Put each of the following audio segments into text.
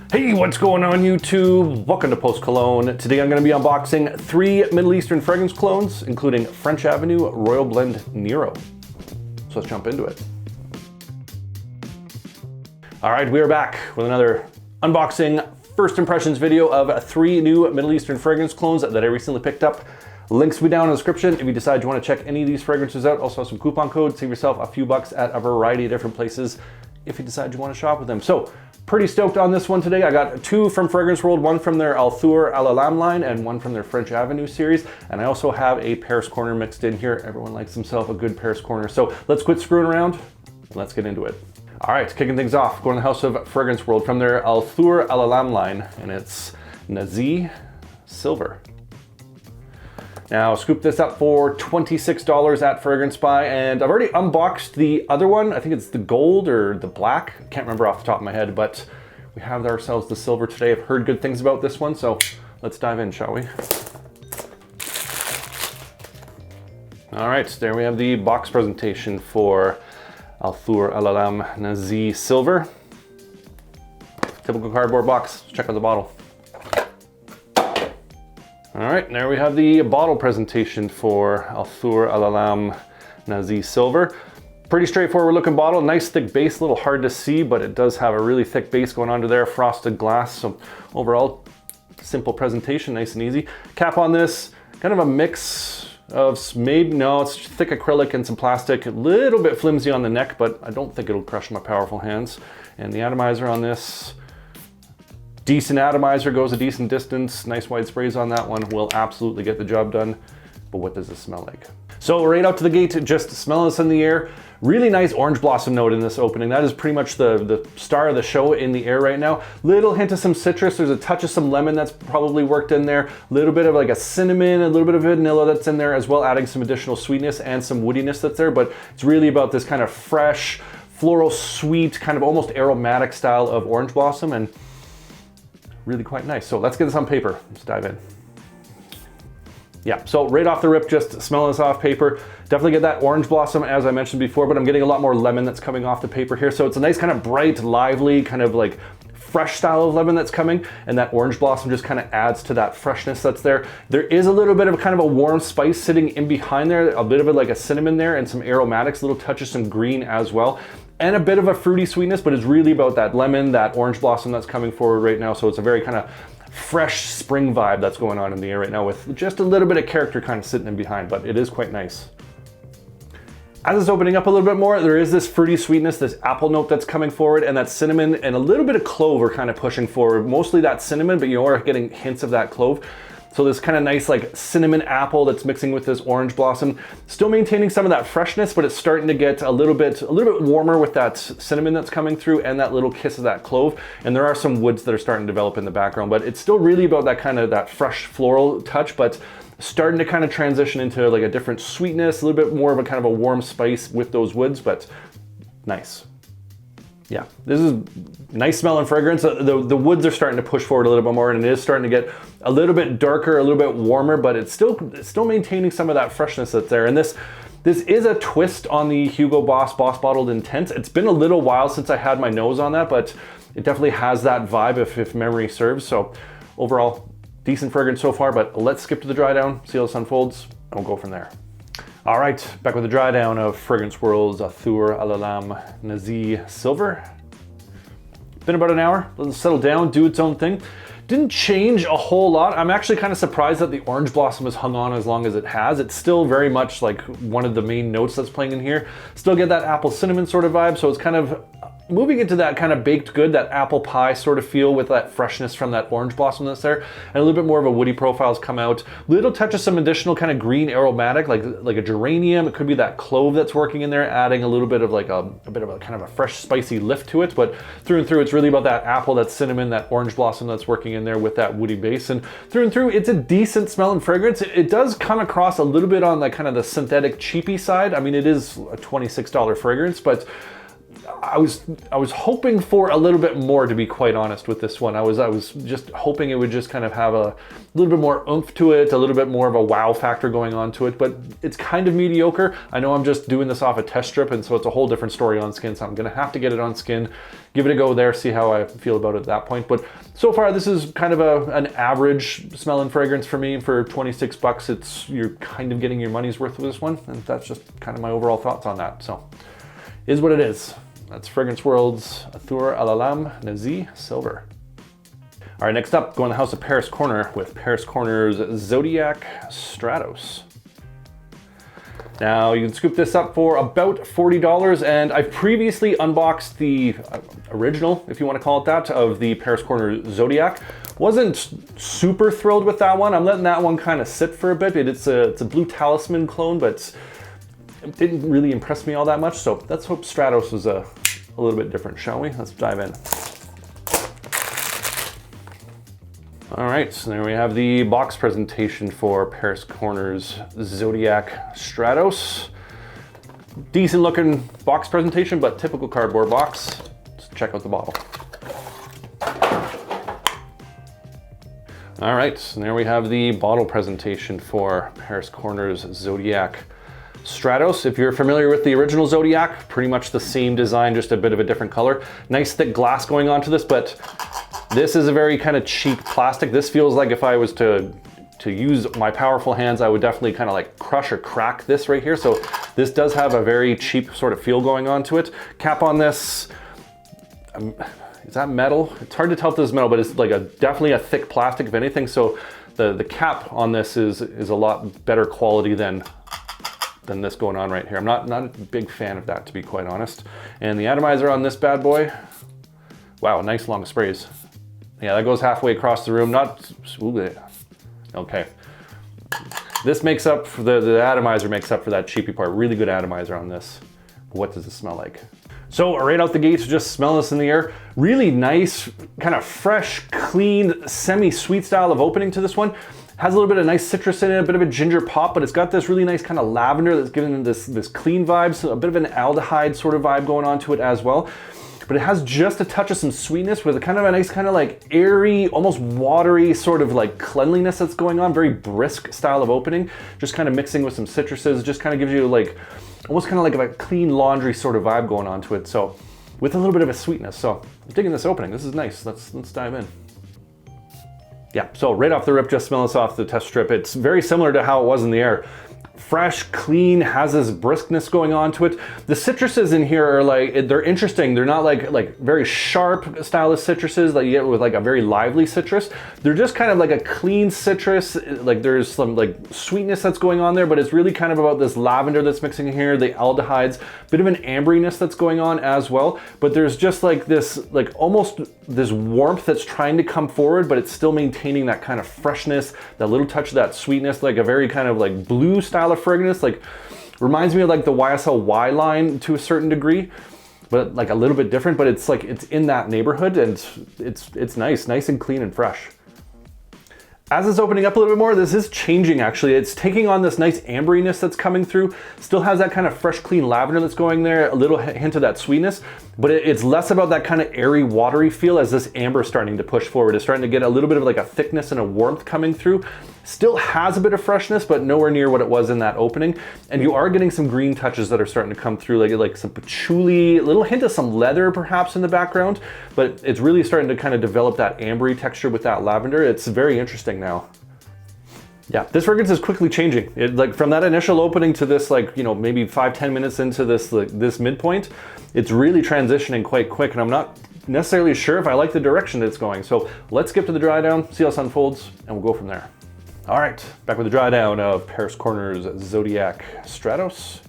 Hey, what's going on YouTube? Welcome to Post Cologne. Today I'm going to be unboxing 3 Middle Eastern fragrance clones, including French Avenue Royal Blend Nero. So let's jump into it. All right, we are back with another unboxing first impressions video of 3 new Middle Eastern fragrance clones that I recently picked up. Links will be down in the description if you decide you want to check any of these fragrances out. Also have some coupon codes, save yourself a few bucks at a variety of different places if you decide you want to shop with them. So pretty stoked on this one today. I got 2 from Fragrance World, one from their Althoor line and one from their French Avenue series. And I also have a Paris Corner mixed in here. Everyone likes himself a good Paris Corner. So let's quit screwing around and let's get into it. All right, kicking things off, going to the house of Fragrance World from their Althoor line, and it's Nazih Silver. Now, scoop this up for $26 at Fragrance Buy, and I've already unboxed the other one. I think it's the gold or the black. I can't remember off the top of my head, but we have ourselves the silver today. I've heard good things about this one, so let's dive in, shall we? All right, there we have the box presentation for Althoor Nazih Silver. Typical cardboard box. Let's check out the bottle. All right, there we have the bottle presentation for Althoor Nazih Silver. Pretty straightforward looking bottle, nice thick base, a little hard to see, but it does have a really thick base going onto there, frosted glass. So overall, simple presentation, nice and easy. Cap on this, kind of a mix of it's thick acrylic and some plastic, a little bit flimsy on the neck, but I don't think it'll crush my powerful hands. And the atomizer on this, decent atomizer, goes a decent distance. Nice wide sprays on that one, will absolutely get the job done. But what does this smell like? So right out to the gate, just smelling this in the air. Really nice orange blossom note in this opening. That is pretty much the star of the show in the air right now. Little hint of some citrus. There's a touch of some lemon that's probably worked in there. A little bit of like a cinnamon, a little bit of vanilla that's in there as well, adding some additional sweetness and some woodiness that's there. But it's really about this kind of fresh, floral, sweet, kind of almost aromatic style of orange blossom, and really quite nice. So let's get this on paper. Let's dive in. Yeah, so right off the rip, just smelling this off paper. Definitely get that orange blossom as I mentioned before, but I'm getting a lot more lemon that's coming off the paper here. So it's a nice kind of bright, lively, kind of like fresh style of lemon that's coming, and that orange blossom just kind of adds to that freshness that's there. There is a little bit of kind of a warm spice sitting in behind there, a bit of it like a cinnamon there, and some aromatics, little touches, some green as well. And a bit of a fruity sweetness, but it's really about that lemon, that orange blossom that's coming forward right now. So it's a very kind of fresh spring vibe that's going on in the air right now with just a little bit of character kind of sitting in behind, but it is quite nice. As it's opening up a little bit more, there is this fruity sweetness, this apple note that's coming forward, and that cinnamon and a little bit of clove are kind of pushing forward. Mostly that cinnamon, but you are getting hints of that clove. So this kind of nice like cinnamon apple that's mixing with this orange blossom, still maintaining some of that freshness, but it's starting to get a little bit warmer with that cinnamon that's coming through and that little kiss of that clove. And there are some woods that are starting to develop in the background, but it's still really about that kind of that fresh floral touch, but starting to kind of transition into like a different sweetness, a little bit more of a kind of a warm spice with those woods, but nice. Yeah, this is nice smell and fragrance. The woods are starting to push forward a little bit more, and it is starting to get a little bit darker, a little bit warmer, but it's still maintaining some of that freshness that's there. And this is a twist on the Hugo Boss Bottled Intense. It's been a little while since I had my nose on that, but it definitely has that vibe if memory serves. So overall, decent fragrance so far, but let's skip to the dry down, see how this unfolds, and we'll go from there. All right, back with the dry down of Fragrance World's Althoor Nazih Silver. Been about an hour, let it settle down, do its own thing. Didn't change a whole lot. I'm actually kind of surprised that the orange blossom has hung on as long as it has. It's still very much like one of the main notes that's playing in here. Still get that apple cinnamon sort of vibe, so it's kind of moving into that kind of baked good, that apple pie sort of feel with that freshness from that orange blossom that's there, and a little bit more of a woody profile has come out. Little touch of some additional kind of green aromatic, like a geranium. It could be that clove that's working in there, adding a little bit of like a bit of a kind of a fresh, spicy lift to it. But through and through, it's really about that apple, that cinnamon, that orange blossom that's working in there with that woody base. And through and through, it's a decent smell and fragrance. It does come across a little bit on the kind of the synthetic cheapy side. I mean, it is a $26 fragrance, but I was hoping for a little bit more, to be quite honest with this one. I was just hoping it would just kind of have a little bit more oomph to it, a little bit more of a wow factor going on to it, but it's kind of mediocre. I know I'm just doing this off a test strip, and so it's a whole different story on skin, so I'm gonna have to get it on skin, give it a go there, see how I feel about it at that point. But so far, this is kind of an average smell and fragrance for me. For 26 bucks, you're kind of getting your money's worth with this one, and that's just kind of my overall thoughts on that. So, is what it is. That's Fragrance World's Althoor Alalam Nazih Silver. All right, next up, going to the House of Paris Corner with Paris Corner's Zodiac Stratos. Now, you can scoop this up for about $40, and I've previously unboxed the original, if you want to call it that, of the Paris Corner Zodiac. Wasn't super thrilled with that one. I'm letting that one kind of sit for a bit. It's a Blue Talisman clone, but it didn't really impress me all that much, so let's hope Stratos was a little bit different, shall we? Let's dive in. All right, so there we have the box presentation for Paris Corner's Zodiac Stratos. Decent looking box presentation, but typical cardboard box. Let's check out the bottle. All right, so there we have the bottle presentation for Paris Corner's Zodiac Stratos. If you're familiar with the original Zodiac, pretty much the same design, just a bit of a different color. Nice thick glass going onto this, but this is a very kind of cheap plastic. This feels like if I was to use my powerful hands, I would definitely kind of like crush or crack this right here. So this does have a very cheap sort of feel going on to it. Cap on this, is that metal? It's hard to tell if this is metal, but it's like definitely a thick plastic if anything. So the cap on this is a lot better quality than this going on right here. I'm not a big fan of that, to be quite honest. And the atomizer on this bad boy, wow, nice long sprays. Yeah, that goes halfway across the room. Okay. This makes up for the atomizer makes up for that cheapy part. Really good atomizer on this. What does it smell like? So right out the gates, just smell this in the air. Really nice, kind of fresh, clean, semi-sweet style of opening to this one. Has a little bit of nice citrus in it, a bit of a ginger pop, but it's got this really nice kind of lavender that's giving it this clean vibe, so a bit of an aldehyde sort of vibe going on to it as well. But it has just a touch of some sweetness with a kind of a nice kind of like airy, almost watery sort of like cleanliness that's going on. Very brisk style of opening, just kind of mixing with some citruses, just kind of gives you like, almost kind of like a clean laundry sort of vibe going on to it. So with a little bit of a sweetness. So I'm digging this opening. This is nice. Let's dive in. Yeah, so right off the rip, just smell this off the test strip. It's very similar to how it was in the air. Fresh, clean, has this briskness going on to it. The citruses in here are like, they're interesting. They're not like very sharp style of citruses that you get with like a very lively citrus. They're just kind of like a clean citrus. Like there's some like sweetness that's going on there, but it's really kind of about this lavender that's mixing in here, the aldehydes, bit of an amberiness that's going on as well. But there's just like this, like almost this warmth that's trying to come forward, but it's still maintaining that kind of freshness, that little touch of that sweetness, like a very kind of like blue style of fragrance. Like reminds me of like the YSL Y line to a certain degree, but like a little bit different, but it's like it's in that neighborhood, and it's nice and clean and fresh. As it's opening up a little bit more, this is changing actually. It's taking on this nice amberiness that's coming through. Still has that kind of fresh, clean lavender that's going there, a little hint of that sweetness, but it's less about that kind of airy, watery feel as this amber is starting to push forward. It's starting to get a little bit of like a thickness and a warmth coming through. Still has a bit of freshness, but nowhere near what it was in that opening. And you are getting some green touches that are starting to come through, like some patchouli, a little hint of some leather perhaps in the background, but it's really starting to kind of develop that ambery texture with that lavender. It's very interesting now. Yeah, this fragrance is quickly changing. Like from that initial opening to this, like, you know, maybe 5-10 minutes into this, like this midpoint, it's really transitioning quite quick, and I'm not necessarily sure if I like the direction that it's going. So let's skip to the dry down, see how this unfolds, and we'll go from there. All right, back with the dry down of Paris Corner's Zodiac Stratos.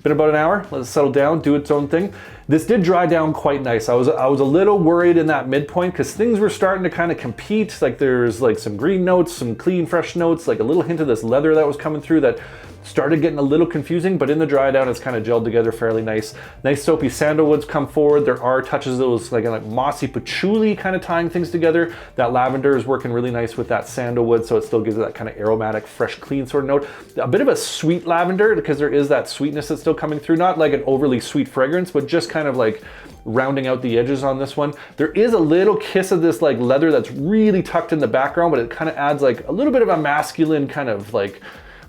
Been about an hour, let it settle down, do its own thing. This did dry down quite nice. I was a little worried in that midpoint because things were starting to kind of compete. Like there's like some green notes, some clean, fresh notes, like a little hint of this leather that was coming through that started getting a little confusing, but in the dry down, it's kind of gelled together fairly nice. Nice soapy sandalwoods come forward. There are touches of those like mossy patchouli kind of tying things together. That lavender is working really nice with that sandalwood, so it still gives it that kind of aromatic, fresh, clean sort of note. A bit of a sweet lavender because there is that sweetness that's still coming through. Not like an overly sweet fragrance, but just kind of like rounding out the edges on this one. There is a little kiss of this like leather that's really tucked in the background, but it kind of adds like a little bit of a masculine kind of like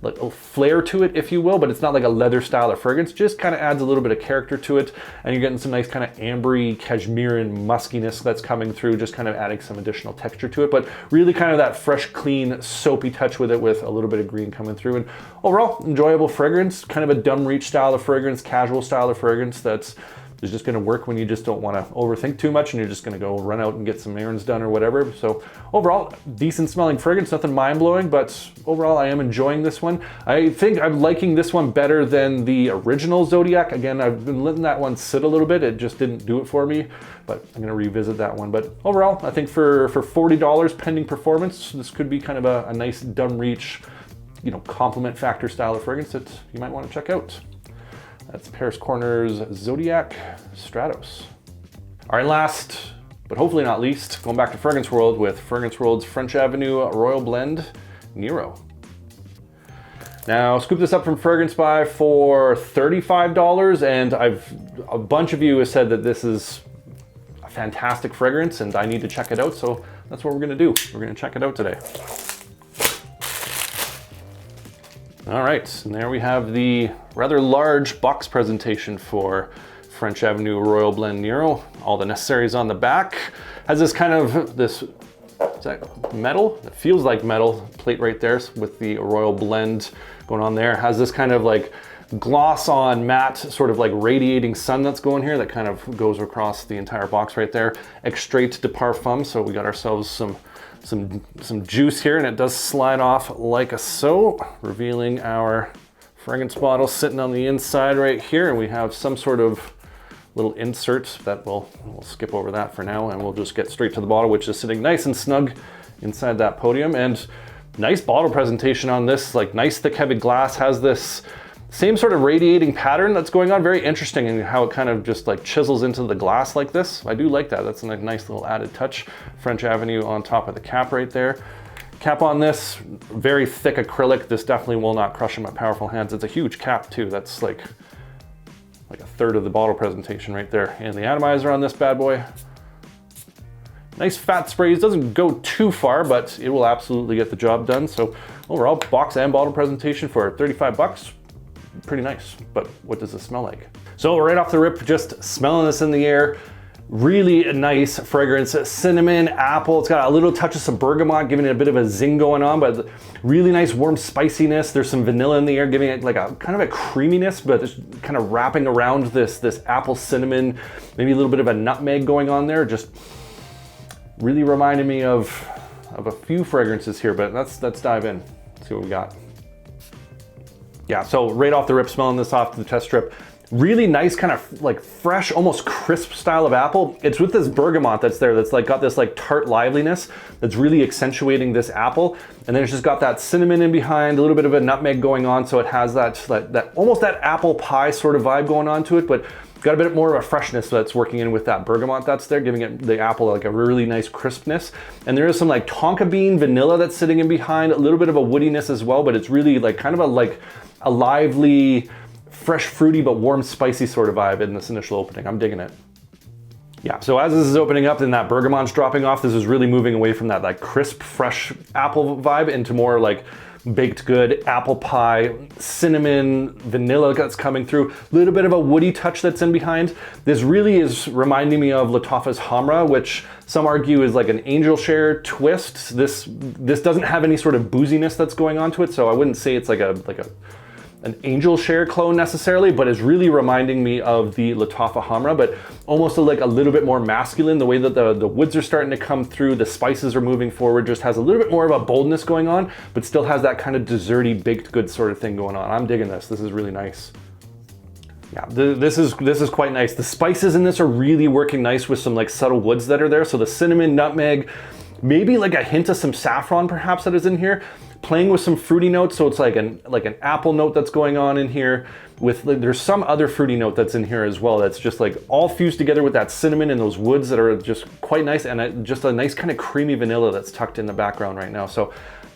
a flair to it, if you will, but it's not like a leather style of fragrance, just kind of adds a little bit of character to it. And you're getting some nice kind of ambery, cashmere muskiness that's coming through, just kind of adding some additional texture to it, but really kind of that fresh, clean, soapy touch with it with a little bit of green coming through. And overall, enjoyable fragrance, kind of a dumb reach style of fragrance, casual style of fragrance that's is just gonna work when you just don't wanna overthink too much and you're just gonna go run out and get some errands done or whatever. So overall, decent smelling fragrance, nothing mind-blowing, but overall I am enjoying this one. I think I'm liking this one better than the original Zodiac. Again, I've been letting that one sit a little bit. It just didn't do it for me, but I'm gonna revisit that one. But overall, I think for $40 pending performance, this could be kind of a nice dumb reach, you know, compliment factor style of fragrance that you might wanna check out. That's Paris Corner's Zodiac Stratos. All right, last, but hopefully not least, going back to Fragrance World with Fragrance World's French Avenue Royal Blend Nero. Now, scoop this up from Fragrance Buy for $35, and a bunch of you have said that this is a fantastic fragrance and I need to check it out, so that's what we're gonna do. We're gonna check it out today. All right, and there we have the rather large box presentation for French Avenue Royal Blend Nero. All the necessaries on the back. Has this kind of, is that metal? It feels like metal plate right there with the Royal Blend going on there. Has this kind of like gloss on matte, sort of like radiating sun that's going here that kind of goes across the entire box right there. Extrait de Parfum, so we got ourselves some juice here, and it does slide off like so, revealing our fragrance bottle sitting on the inside right here. And we have some sort of little insert that we'll skip over that for now, and we'll just get straight to the bottle, which is sitting nice and snug inside that podium. And nice bottle presentation on this, like nice thick heavy glass, has this same sort of radiating pattern that's going on. Very interesting in how it kind of just like chisels into the glass like this. I do like that. That's a nice little added touch. French Avenue on top of the cap right there. Cap on this, very thick acrylic. This definitely will not crush in my powerful hands. It's a huge cap too. That's like a third of the bottle presentation right there. And the atomizer on this bad boy. Nice fat sprays, doesn't go too far, but it will absolutely get the job done. So overall, box and bottle presentation for 35 bucks. Pretty nice, but what does it smell like? So right off the rip, just smelling this in the air, really a nice fragrance. Cinnamon, apple, it's got a little touch of some bergamot, giving it a bit of a zing going on, but really nice warm spiciness. There's some vanilla in the air, giving it like a kind of a creaminess, but it's kind of wrapping around this apple cinnamon, maybe a little bit of a nutmeg going on there. Just really reminded me of a few fragrances here, but let's dive in, see what we got. Yeah, so right off the rip, smelling this off the test strip, really nice kind of like fresh, almost crisp style of apple. It's with this bergamot that's there, that's like got this like tart liveliness that's really accentuating this apple. And then it's just got that cinnamon in behind, a little bit of a nutmeg going on. So it has that almost that apple pie sort of vibe going on to it, but got a bit more of a freshness that's working in with that bergamot that's there, giving it the apple like a really nice crispness. And there is some like tonka bean vanilla that's sitting in behind, a little bit of a woodiness as well, but it's really like kind of a lively, fresh, fruity, but warm, spicy sort of vibe in this initial opening. I'm digging it. Yeah, so as this is opening up and that bergamot's dropping off, this is really moving away from that like crisp, fresh apple vibe into more like baked good, apple pie, cinnamon, vanilla that's coming through, a little bit of a woody touch that's in behind. This really is reminding me of Lattafa's Hamra, which some argue is like an angel share twist. This doesn't have any sort of booziness that's going on to it, so I wouldn't say it's like an angel share clone necessarily, but is really reminding me of the Lattafa Hamra, but almost like a little bit more masculine. The way that the woods are starting to come through, the spices are moving forward, just has a little bit more of a boldness going on, but still has that kind of desserty baked good sort of thing going on. I'm digging this. This is really nice. Yeah, this is quite nice. The spices in this are really working nice with some like subtle woods that are there. So the cinnamon, nutmeg, maybe like a hint of some saffron perhaps that is in here, playing with some fruity notes. So it's like an apple note that's going on in here. There's some other fruity note that's in here as well. That's just like all fused together with that cinnamon and those woods that are just quite nice, and just a nice kind of creamy vanilla that's tucked in the background right now. So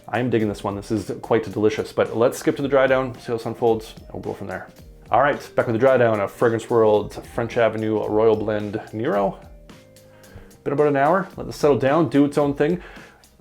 I'm digging this one. This is quite delicious. But let's skip to the dry down, see how this unfolds, and we'll go from there. All right, back with the dry down of Fragrance World French Avenue Royal Blend Nero. Been about an hour. Let this settle down, do its own thing.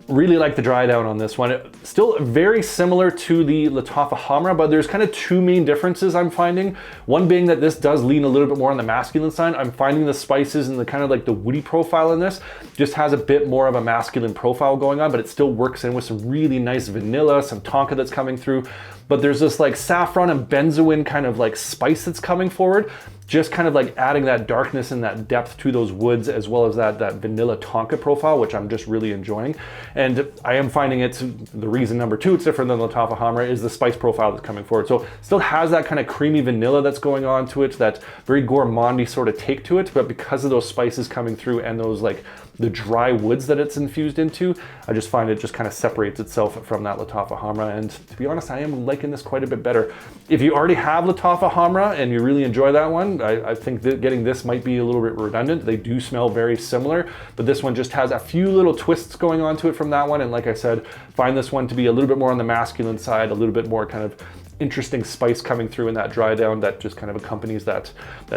Really like the dry down on this one. Still very similar to the Lattafa Hamra, but there's kind of two main differences I'm finding. One being that this does lean a little bit more on the masculine side. I'm finding the spices and the kind of like the woody profile in this just has a bit more of a masculine profile going on, but it still works in with some really nice vanilla, some tonka that's coming through. But there's this like saffron and benzoin kind of like spice that's coming forward, just kind of like adding that darkness and that depth to those woods, as well as that vanilla tonka profile, which I'm just really enjoying. And I am finding the reason number two it's different than Lattafa Hamra is the spice profile that's coming forward. So still has that kind of creamy vanilla that's going on to it, that very gourmandy sort of take to it, but because of those spices coming through and those like the dry woods that it's infused into, I just find it just kind of separates itself from that Lattafa Hamra. And to be honest, I am liking this quite a bit better. If you already have Lattafa Hamra and you really enjoy that one, I think that getting this might be a little bit redundant. They do smell very similar, but this one just has a few little twists going on to it from that one. And like I said, find this one to be a little bit more on the masculine side, a little bit more kind of interesting spice coming through in that dry down that just kind of accompanies that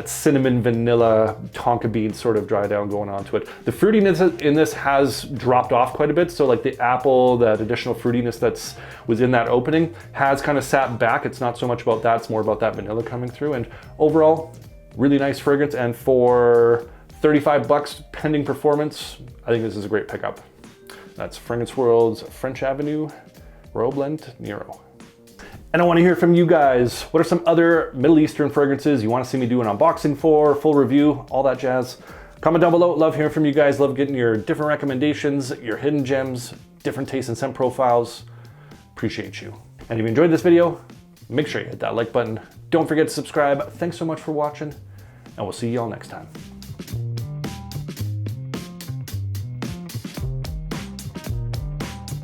cinnamon vanilla tonka bean sort of dry down going on to it. The fruitiness in this has dropped off quite a bit, so like the apple, that additional fruitiness that's was in that opening has kind of sat back. It's not so much about that, it's more about that vanilla coming through. And overall, really nice fragrance, and for 35 bucks pending performance, I think this is a great pickup. That's Fragrance World's French Avenue Royal Blend Nero. And I want to hear from you guys. What are some other Middle Eastern fragrances you want to see me do an unboxing for, full review, all that jazz? Comment down below. Love hearing from you guys. Love getting your different recommendations, your hidden gems, different taste and scent profiles. Appreciate you. And if you enjoyed this video, make sure you hit that like button. Don't forget to subscribe. Thanks so much for watching, and we'll see you all next time.